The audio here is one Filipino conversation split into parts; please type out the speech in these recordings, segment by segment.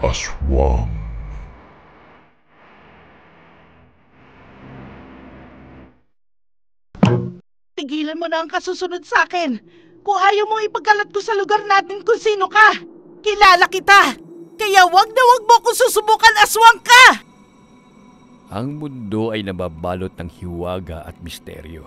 Aswang. Tigilan mo na ang kasusunod sa akin. Kung ayaw mong ipagkalat ko sa lugar natin kung sino ka. Kilala kita. Kaya wag na wag mo kung susubukan, aswang ka! Ang mundo ay nababalot ng hiwaga at misteryo.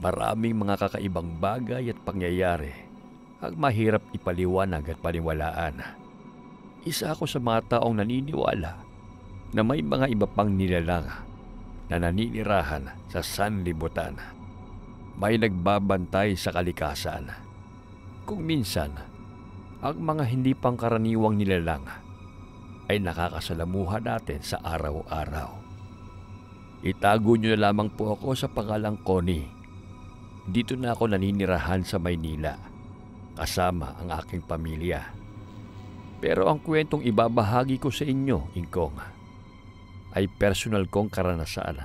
Maraming mga kakaibang bagay at pangyayari ang mahirap ipaliwanag at paniwalaan. Isa ako sa mga taong naniniwala na may mga iba pang nilalang na naninirahan sa sanlibutan. May nagbabantay sa kalikasan. Kung minsan, ang mga hindi pangkaraniwang nilalang ay nakakasalamuha natin sa araw-araw. Itago niyo na lamang po ako sa pangalang Connie. Dito na ako naninirahan sa Maynila, kasama ang aking pamilya. Pero ang kwentong ibabahagi ko sa inyo, Ingkong, ay personal kong karanasan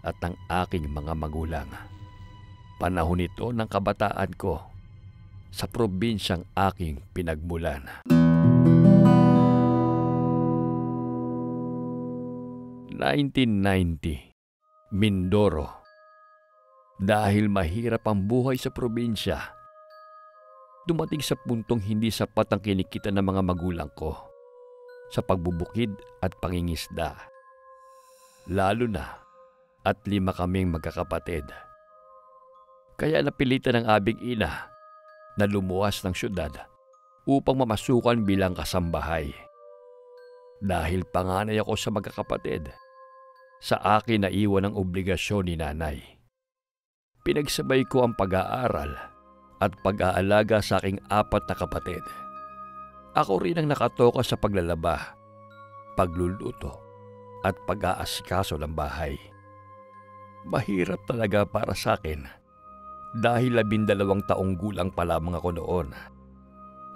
at ang aking mga magulang. Panahon ito ng kabataan ko sa probinsyang aking pinagmulan. (1990) Mindoro. Dahil mahirap ang buhay sa probinsya, dumating sa puntong hindi sapat ang kinikita ng mga magulang ko sa pagbubukid at pangingisda. Lalo na at 5 kaming magkakapatid. Kaya napilitan ng abing ina na lumuwas ng syudad upang mamasukan bilang kasambahay. Dahil panganay ako sa magkakapatid, sa akin naiwan ang obligasyon ni nanay. Pinagsabay ko ang pag-aaral at pag-aalaga sa aking 4 na kapatid. Ako rin ang nakatoka sa paglalaba, pagluluto at pag-aasikaso ng bahay. Mahirap talaga para sa akin dahil 12 taong gulang pa lamang ako noon.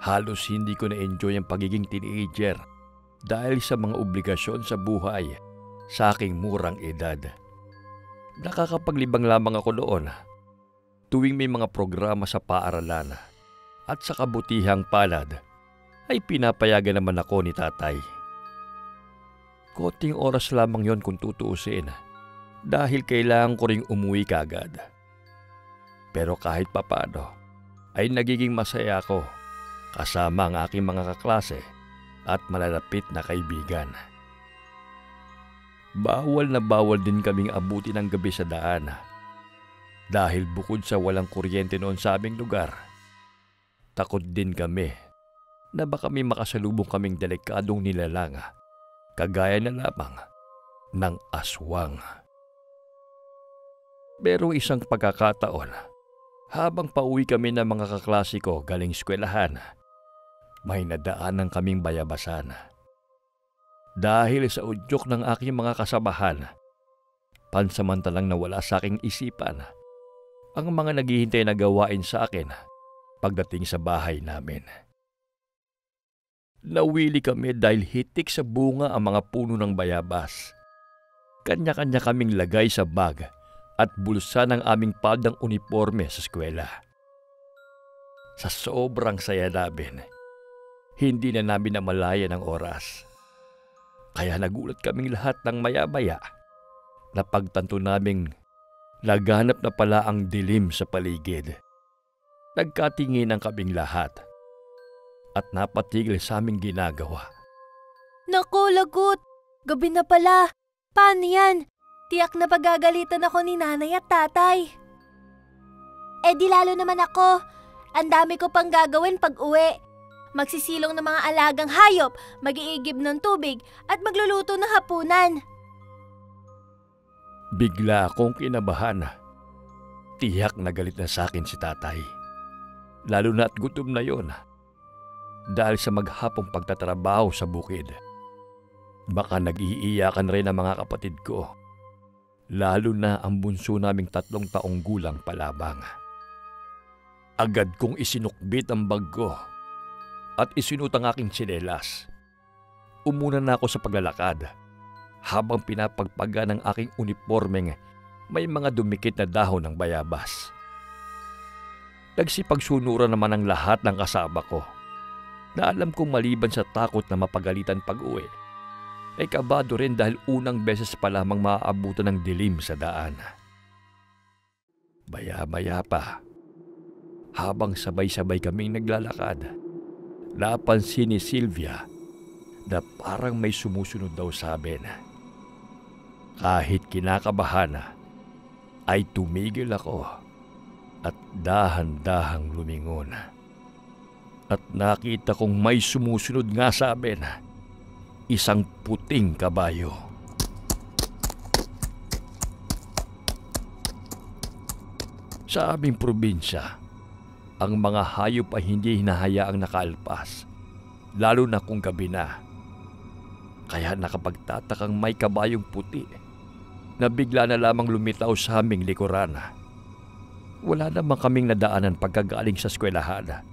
Halos hindi ko na-enjoy ang pagiging teenager dahil sa mga obligasyon sa buhay sa aking murang edad. Nakakapaglibang lamang ako noon tuwing may mga programa sa paaralan at sa kabutihang palad ay pinapayagan naman ako ni tatay. Konting oras lamang yon kung tutuusin dahil kailangan ko ring umuwi kaagad. Pero kahit papano ay nagiging masaya ako kasama ang aking mga kaklase at malalapit na kaibigan. Bawal na bawal din kaming abutin ang gabi sa daan dahil bukod sa walang kuryente noon sa aming lugar, takot din kami na baka may makasalubong kaming delikadong nilalang kagaya na lamang ng aswang. Pero isang pagkakataon, habang pauwi kami ng mga kaklase ko galing eskwelahan, may nadaanan kaming bayabasan. Dahil sa udyok ng aking mga kasamahan, pansamantalang nawala sa aking isipan ang mga naghihintay na gawain sa akin pagdating sa bahay namin. Nawili kami dahil hitik sa bunga ang mga puno ng bayabas. Kanya-kanya kaming lagay sa bag at bulsa ng aming paldang uniforme sa eskwela. Sa sobrang saya namin, hindi na namin namalayan ang oras. Kaya nagulat kaming lahat ng maya-maya na pagtanto naming laganap na pala ang dilim sa paligid. Nagkatinginan kaming lahat at napatigil sa aming ginagawa. Naku, lagot! Gabi na pala. Paano yan? Tiyak na pagagalitan ako ni nanay at tatay. Eh di lalo naman ako. Ang dami ko pang gagawin pag uwi. Magsisilong ng mga alagang hayop, mag-iigib ng tubig at magluluto ng hapunan. Bigla akong kinabahan. Tiyak na galit na sa akin si tatay. Lalo na at gutom na yon. Dahil sa maghapong pagtatrabaho sa bukid. Baka nag-iiyakan rin ang mga kapatid ko. Lalo na ang bunso naming 3 taong gulang palabang. Agad kong isinukbit ang bag ko at isinuot ang aking tsinelas. Umuna na ako sa paglalakad habang pinapagpaga ng aking unipormeng may mga dumikit na dahon ng bayabas. Nagsipagsunuran naman ang lahat ng kasama ko. na alam kong maliban sa takot na mapagalitan pag-uwi, ay kabado rin dahil unang beses pa lamang maaabutan ng dilim sa daan. Maya-maya pa, habang sabay-sabay kaming naglalakad, napansin ni Sylvia na parang may sumusunod daw sa amin. Kahit kinakabahan, ay tumigil ako at dahan-dahang lumingon. At nakita kong may sumusunod nga sa amin, isang puting kabayo. Sa aming probinsya, ang mga hayop ay hindi hinahayaang nakaalpas, lalo na kung gabi na. Kaya nakapagtatakang may kabayong puti na bigla na lamang lumitaw sa aming likuran. Wala naman kaming nadaanan pagkagaling sa eskwelahan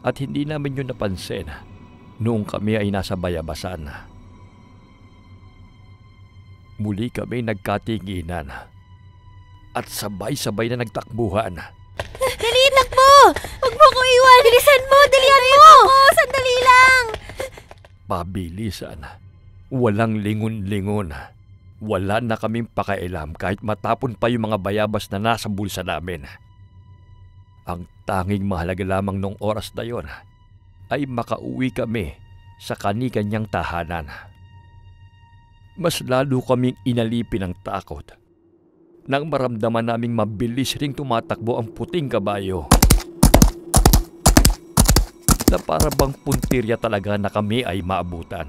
at hindi namin yun napansin noong kami ay nasa bayabasan. Muli kami nagkatinginan at sabay-sabay na nagtakbuhan. Dali, takbo! Huwag mo ko iwan! Bilisan mo! Dalian mo! Sandali lang! Pabilisan. Walang lingon-lingon. Wala na kaming pakailam kahit matapon pa yung mga bayabas na nasa bulsa namin. Ang tanging mahalaga lamang nung oras na yon ay makauwi kami sa kani-kanyang tahanan. Mas lalo kaming inalipin ng takot nang maramdaman naming mabilis ring tumatakbo ang puting kabayo. Na para bang puntirya talaga na kami ay maabutan.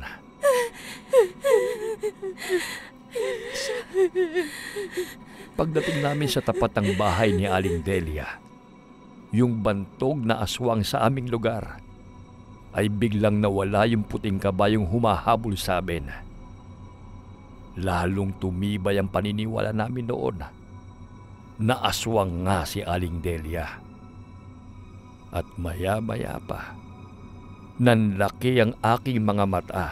Pagdating namin sa tapat ng bahay ni Aling Delia, yung bantog na aswang sa aming lugar, ay biglang nawala yung puting kabayong humahabol sa amin. Lalong tumibay ang paniniwala namin noon na aswang nga si Aling Delia. At maya-maya pa, nanlaki ang aking mga mata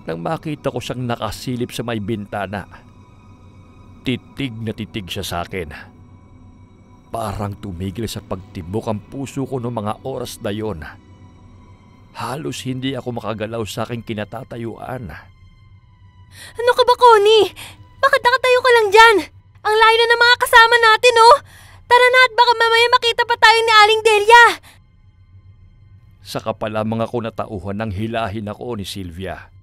nang makita ko siyang nakasilip sa may bintana. Titig na titig siya sa akin. Parang tumigil sa pagtibok ang puso ko noong mga oras na yon. Halos hindi ako makagalaw sa aking kinatatayuan. Ano ka ba, Connie? Bakit nakatayo ka lang dyan? Ang layo na ng mga kasama natin, oh! Tara na at baka mamaya makita pa tayo ni Aling Delia! Saka pa lamang ako natauhan nang hilahin ako ni Sylvia.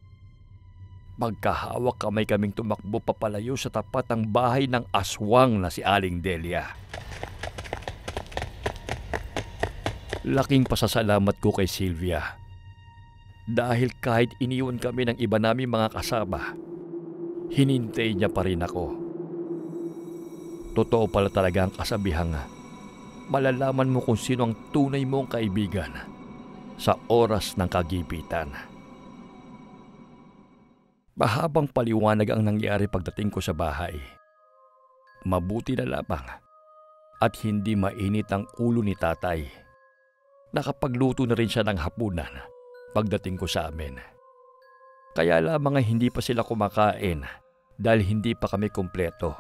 Magkahawak kamay kaming tumakbo papalayo sa tapat ng bahay ng aswang na si Aling Delia. Laking pasasalamat ko kay Sylvia. Dahil kahit iniwan kami ng iba naming mga kasama, hinintay niya pa rin ako. Totoo pala talaga ang kasabihang malalaman mo kung sino ang tunay mong kaibigan sa oras ng kagipitan. Mahabang paliwanag ang nangyari pagdating ko sa bahay. Mabuti na lamang at hindi mainit ang ulo ni tatay. Nakapagluto na rin siya ng hapunan pagdating ko sa amin. Kaya lamang ay hindi pa sila kumakain dahil hindi pa kami kumpleto.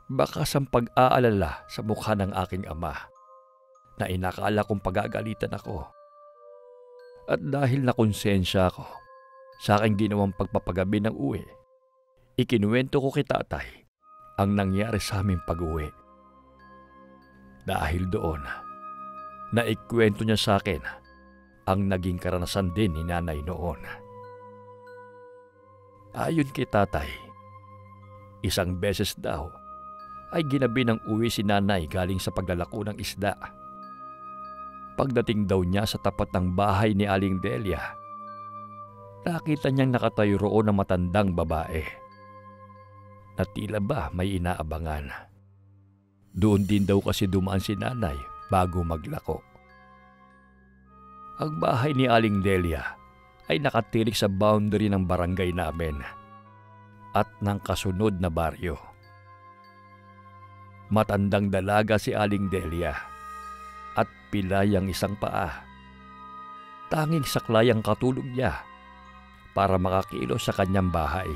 Bakas ang pag-aalala sa mukha ng aking ama na inakala kong pagagalitan ako. At dahil nakonsensya ako sa aking ginawang pagpapagabi ng uwi, ikinuwento ko kay tatay ang nangyari sa aming pag-uwi. Dahil doon, naikwento niya sa akin ang naging karanasan din ni nanay noon. Ayon kay tatay, isang beses daw ay ginabi ng uwi si nanay galing sa paglalako ng isda. Pagdating daw niya sa tapat ng bahay ni Aling Delia, nakita niyang nakatayo roon ang matandang babae na tila ba may inaabangan. Doon din daw kasi dumaan si nanay bago maglako. Ang bahay ni Aling Delia ay nakatirik sa boundary ng barangay namin at ng kasunod na baryo. Matandang dalaga si Aling Delia at pilay ang isang paa. Tanging saklay ang katulong niya para makakilos sa kanyang bahay.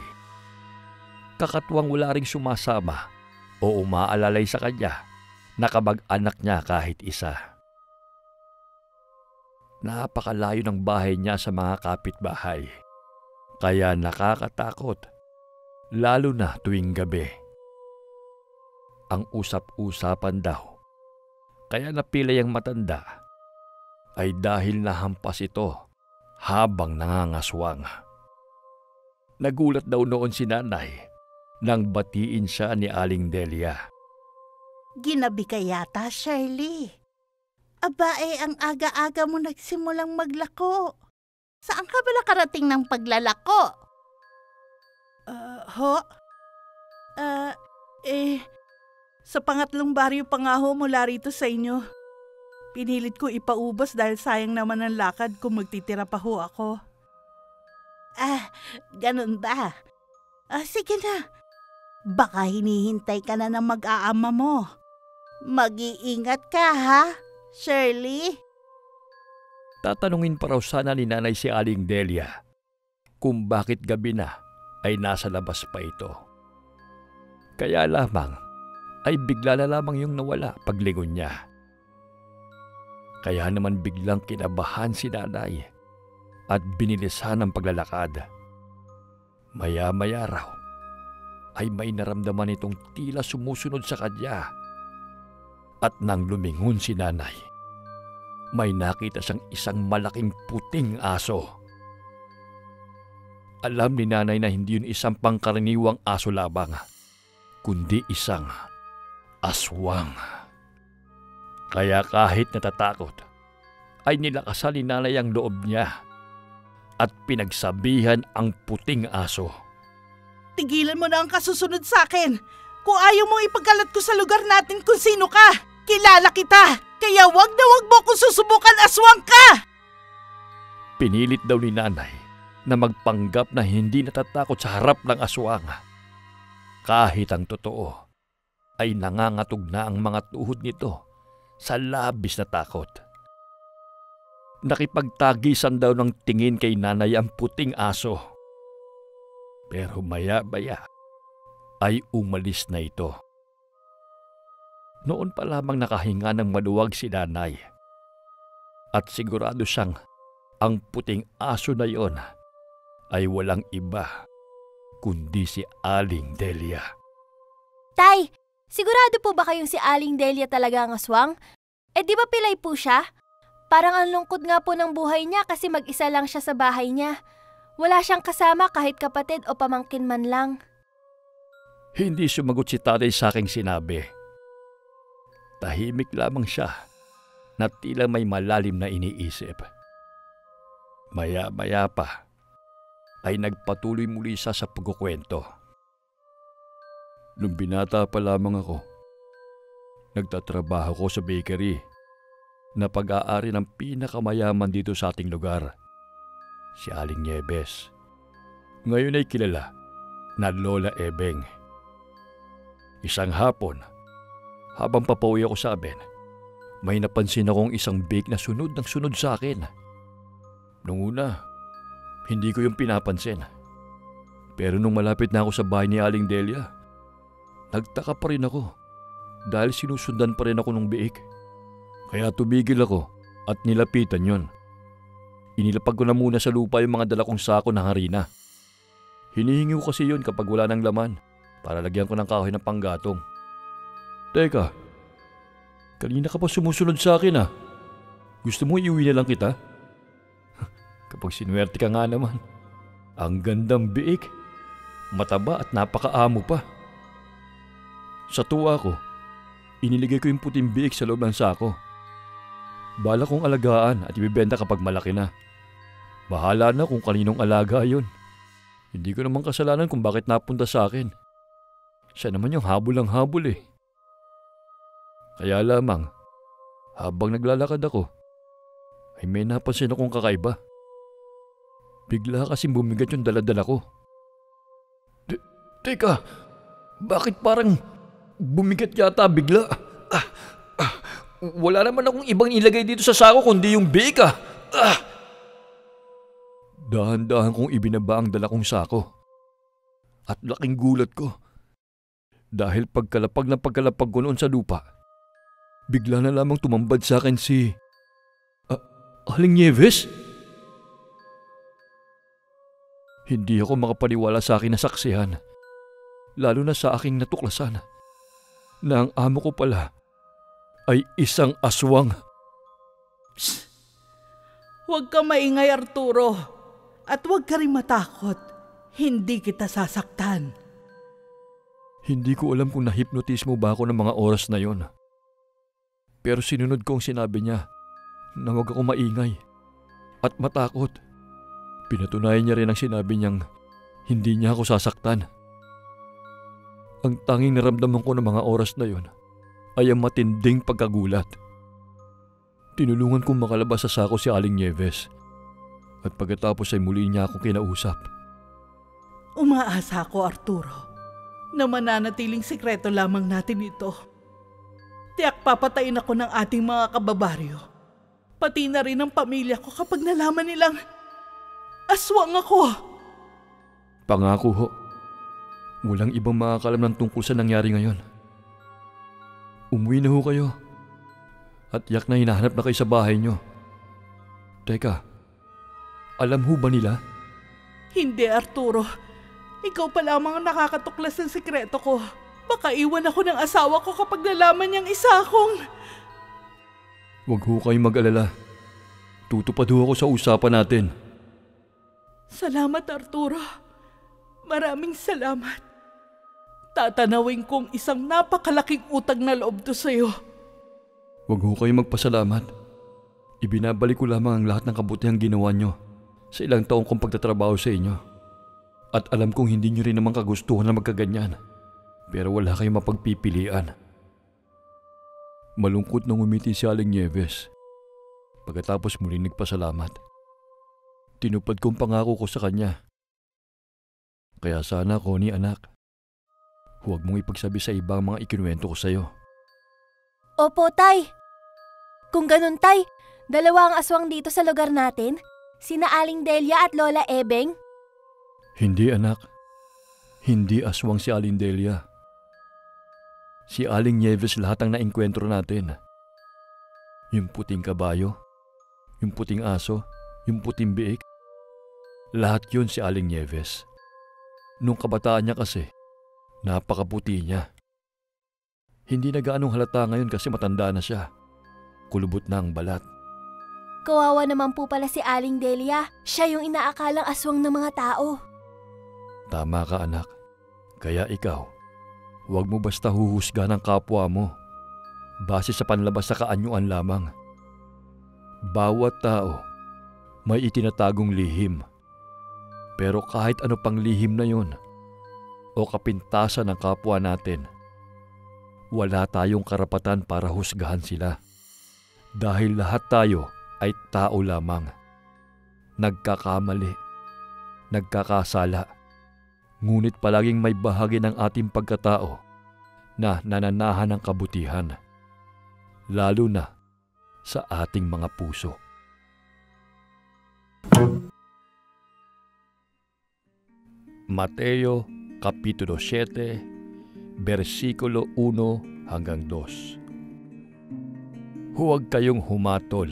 Kakatuwang wala ring sumasama o umaalalay sa kanya na kamag-anak niya kahit isa. napakalayo ng bahay niya sa mga kapitbahay. Kaya nakakatakot, lalo na tuwing gabi. Ang usap-usapan daw, kaya napilay ang matanda, ay dahil nahampas ito habang nangangaswang. Nagulat daw noon si nanay nang batiin siya ni Aling Delia. Ginabi ka yata, Shirley. Ang aga-aga mo nagsimulang maglako. Saan ka ba nakarating ng paglalako? Sa pangatlong baryo pa nga ho mula rito sa inyo. Pinilit ko ipaubos dahil sayang naman ang lakad kung magtitira pa ho ako. Ganun ba? Sige na. Baka hinihintay ka na ng mag-aama mo. Mag-iingat ka ha, Shirley? Tatanungin pa raw sana ni nanay si Aling Delia kung bakit gabi na ay nasa labas pa ito. Kaya lamang ay bigla na lamang yung nawala paglingon niya. Kaya naman biglang kinabahan si nanay at binilisan ang paglalakad. Maya-maya raw ay may naramdaman itong tila sumusunod sa kanya. At nang lumingon si nanay, may nakita siyang isang malaking puting aso. Alam ni nanay na hindi yun isang pangkaraniwang aso labang, kundi isang aswang. Kaya kahit natatakot, ay nilakasan ni nanay ang loob niya at pinagsabihan ang puting aso. Tigilan mo na ang kasusunod sa akin. Kung ayaw mong ipagkalat ko sa lugar natin kung sino ka, kilala kita. Kaya wag na wag mo kung susubukan, aswang ka! Pinilit daw ni nanay na magpanggap na hindi natatakot sa harap ng aswang. Kahit ang totoo ay nangangatog na ang mga tuhod nito sa labis na takot. Nakipagtagisan daw ng tingin kay nanay ang puting aso. Pero maya-maya ay umalis na ito. Noon pa lamang nakahinga ng maluwag si nanay. At sigurado siyang ang puting aso na yon ay walang iba kundi si Aling Delia. Tay, sigurado po ba kayong si Aling Delia talaga ang aswang? Di ba pilay po siya? Parang ang lungkot nga po ng buhay niya kasi mag-isa lang siya sa bahay niya. Wala siyang kasama kahit kapatid o pamangkin man lang. Hindi sumagot si tatay sa aking sinabi. Tahimik lamang siya na tila may malalim na iniisip. Maya-maya pa ay nagpatuloy muli siya sa pagkukwento. Nung binata pa lamang ako, nagtatrabaho ko sa bakery na pag-aari ng pinakamayaman dito sa ating lugar, si Aling Nieves. Ngayon ay kilala na Lola Ebeng. Isang hapon, habang papauwi ako sa amin, may napansin akong isang bake na sunod ng sunod sa akin. Nung una, hindi ko yung pinapansin. Pero nung malapit na ako sa bahay ni Aling Delia, nagtaka pa rin ako dahil sinusundan pa rin ako ng biik. Kaya tumigil ako at nilapitan yon. Inilapag ko na muna sa lupa yung mga dala kong sako ng harina. Hinihingi ko kasi yon kapag wala ng laman para lagyan ko ng kahoy ng panggatong. Teka, kanina ka pa sumusunod sa akin ah. Gusto mo iuwi na lang kita? Kapag sinuwerte ka nga naman. Ang gandang biik, mataba at napakaamo pa. Sa tuwa ko, iniligay ko yung puting biik sa loob ng sako. Bala kong alagaan at ibibenta kapag malaki na. Bahala na kung kaninong alaga yun. Hindi ko naman kasalanan kung bakit napunta sa akin. Siya naman yung habol ng habol eh. Kaya lamang, habang naglalakad ako, ay may napansin akong kakaiba. Bigla kasing bumigat yung daladala ko. Teka, bakit parang bumigat yata bigla? Wala naman akong ibang ilagay dito sa sako kundi yung bake ah. Dahan-dahan kong ibinaba ang dala kong sako. At laking gulat ko. Dahil pagkalapag ko noon sa lupa, bigla na lamang tumambad sa akin si Aling Nieves? Hindi ako makapaniwala sa aking nasaksihan, lalo na sa aking natuklasan, na ang amo ko pala ay isang aswang. Psst! Huwag ka maingay, Arturo. At huwag ka rin matakot. Hindi kita sasaktan. Hindi ko alam kung nahipnotis mo ba ako ng mga oras na yon. Pero sinunod ko ang sinabi niya na huwag ako maingay at matakot. Pinatunayan niya rin ang sinabi niyang hindi niya ako sasaktan. Ang tanging naramdaman ko ng mga oras na yon ay ang matinding pagkagulat. Tinulungan kong makalabas sa sako si Aling Nieves at pagkatapos ay muli niya akong kinausap. Umaasa ako, Arturo, na mananatiling sikreto lamang natin ito. Tiyak papatayin ako ng ating mga kababaryo. Pati na rin ang pamilya ko kapag nalaman nilang aswang ako. Pangako ho, walang ibang makakalam ng tungkol sa nangyari ngayon. Umuwi na ho kayo. At yak na hinahanap na kayo sa bahay nyo. Teka, alam ho ba nila? Hindi, Arturo. Ikaw pa lamang ang nakakatuklas ng sikreto ko. Baka iwan ako ng asawa ko kapag nalaman niyang isa akong... Huwag ho kayong mag-alala. Tutupad ho ako sa usapan natin. Salamat, Arturo. Maraming salamat. Tatanawin kong isang napakalaking utang na loob to sa'yo. Huwag ho kayong magpasalamat. Ibinabalik ko lamang ang lahat ng kabutihang ginawa nyo sa ilang taong kong pagtatrabaho sa inyo. At alam kong hindi nyo rin naman kagustuhan na magkaganyan. Pero wala kayong mapagpipilian. Malungkot nang umiti si Aling Nieves. Pagkatapos muling nagpasalamat. Tinupad kong pangako ko sa kanya. Kaya sana, Connie anak, huwag mong ipagsabi sa ibang mga ikinuwento ko sa'yo. Opo, Tay. Kung ganun, Tay, dalawa ang aswang dito sa lugar natin. Sina Aling Delia at Lola Ebeng. Hindi, anak. Hindi aswang si Aling Delia. Si Aling Nieves lahat ang naengkwentro natin. Yung puting kabayo, yung puting aso, yung puting biik. Lahat yun si Aling Nieves. Nung kabataan niya kasi, napakaputi niya. Hindi na gaanong halata ngayon kasi matanda na siya. Kulubot na ang balat. Kawawa naman po pala si Aling Delia. Siya yung inaakalang aswang ng mga tao. Tama ka, anak. Kaya ikaw, huwag mo basta huhusga ng kapwa mo base sa panlabas sa kaanyuan lamang. Bawat tao may itinatagong lihim. Pero kahit ano pang lihim na yon o kapintasan ng kapwa natin, wala tayong karapatan para husgahan sila. Dahil lahat tayo ay tao lamang. Nagkakamali, nagkakasala. Ngunit palaging may bahagi ng ating pagkatao na nananahan ng kabutihan. Lalo na sa ating mga puso. Mateo Kapitulo 7, versikulo 1 hanggang 2. Huwag kayong humatol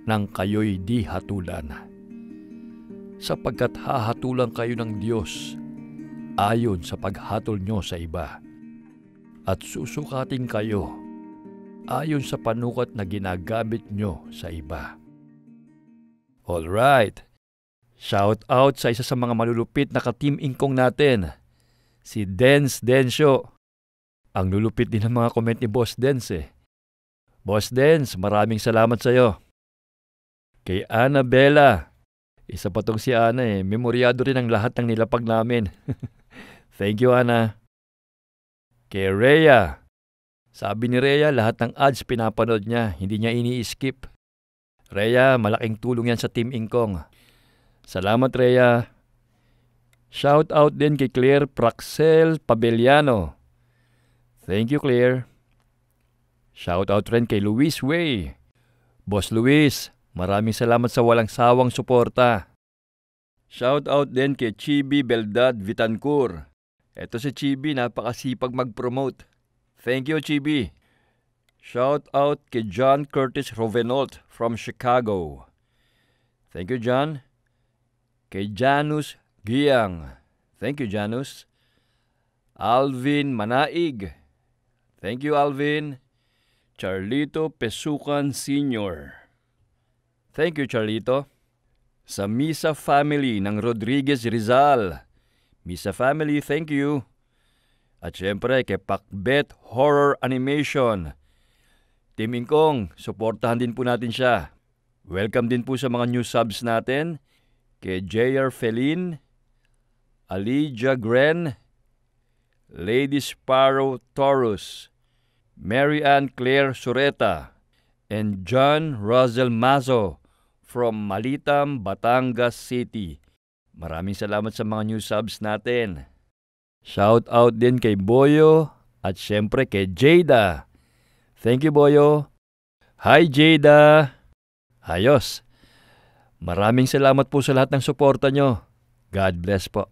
nang kayo'y di hatulan, sapagkat hahatulan kayo ng Diyos ayon sa paghatol nyo sa iba, at susukatin kayo ayon sa panukat na ginagamit nyo sa iba. Alright! Shout out sa isa sa mga malulupit na ka-team ingkong natin, si Dens Densyo. Ang lulupit din ng mga comment ni Boss Dens eh. Boss Dens, maraming salamat sa iyo. Kay Annabella, isa pa tong si Ana eh, memoryado rin ang lahat ng nilapag namin. Thank you, Ana. Kay Rhea, sabi ni Rhea lahat ng ads pinapanood niya, hindi niya ini-skip. Rhea, malaking tulong yan sa Team Ingkong. Salamat, Rhea. Shout out din kay Claire Praxel Pabeliano. Thank you, Claire. Shout out rin kay Luis Way. Boss Luis, maraming salamat sa walang sawang suporta. Shout out din kay Chibi Beldad Vitancourt. Ito si Chibi, napakasipag mag-promote. Thank you, Chibi. Shout out kay John Curtis Rovenault from Chicago. Thank you, John. Kay Janus Giyang. Thank you, Janus. Alvin Manaig. Thank you, Alvin. Charlito Pesukan Sr. Thank you, Charlito. Sa Misa family ng Rodriguez Rizal. Misa family, thank you. At syempre kay Pakbet Horror Animation. Team Ingkong, suportahan din po natin siya. Welcome din po sa mga new subs natin. Kay J.R. Felin, Alija Gren, Lady Sparrow Taurus, Mary Ann Claire Sureta, and John Rosel Mazo from Malitam, Batangas City. Maraming salamat sa mga new subs natin. Shout out din kay Boyo at syempre kay Jada. Thank you, Boyo. Hi, Jada. Ayos. Maraming salamat po sa lahat ng suporta nyo. God bless po.